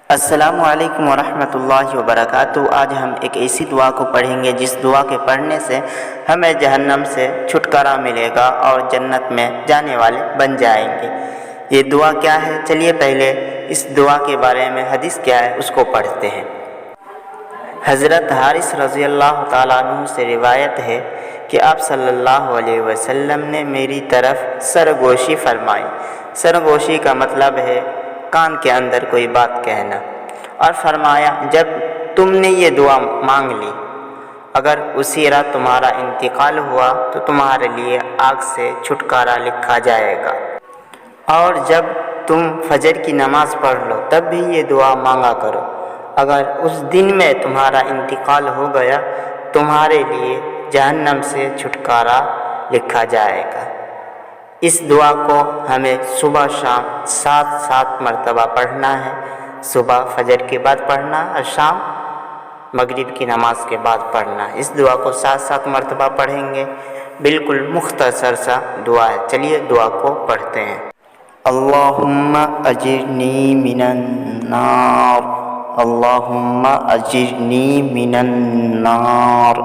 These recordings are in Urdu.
السلام علیکم ورحمۃ اللہ وبرکاتہ۔ آج ہم ایک ایسی دعا کو پڑھیں گے جس دعا کے پڑھنے سے ہمیں جہنم سے چھٹکارا ملے گا اور جنت میں جانے والے بن جائیں گے۔ یہ دعا کیا ہے؟ چلیے پہلے اس دعا کے بارے میں حدیث کیا ہے اس کو پڑھتے ہیں۔ حضرت حارث رضی اللہ تعالیٰ عنہ سے روایت ہے کہ آپ صلی اللہ علیہ وسلم نے میری طرف سرگوشی فرمائی۔ سرگوشی کا مطلب ہے کان کے اندر کوئی بات کہنا، اور فرمایا جب تم نے یہ دعا مانگ لی، اگر اسی رات تمہارا انتقال ہوا تو تمہارے لیے آگ سے چھٹکارا لکھا جائے گا، اور جب تم فجر کی نماز پڑھ لو تب بھی یہ دعا مانگا کرو، اگر اس دن میں تمہارا انتقال ہو گیا تمہارے لیے جہنم سے چھٹکارا لکھا جائے گا۔ اس دعا کو ہمیں صبح شام 7 مرتبہ پڑھنا ہے۔ صبح فجر کے بعد پڑھنا اور شام مغرب کی نماز کے بعد پڑھنا۔ اس دعا کو 7 مرتبہ پڑھیں گے۔ بالکل مختصر سا دعا ہے، چلیے دعا کو پڑھتے ہیں۔ اللہم اجرنی من النار، اللہم اجرنی من النار،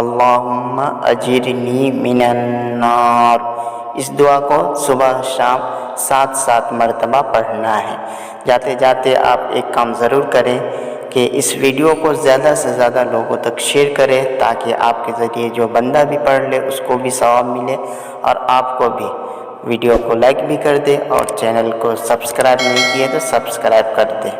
اللہم اجرنی من النار۔ اس دعا کو صبح شام 7 مرتبہ پڑھنا ہے۔ جاتے جاتے آپ ایک کام ضرور کریں کہ اس ویڈیو کو زیادہ سے زیادہ لوگوں تک شیئر کریں، تاکہ آپ کے ذریعے جو بندہ بھی پڑھ لے اس کو بھی ثواب ملے، اور آپ کو بھی۔ ویڈیو کو لائک بھی کر دیں، اور چینل کو سبسکرائب نہیں کیے تو سبسکرائب کر دیں۔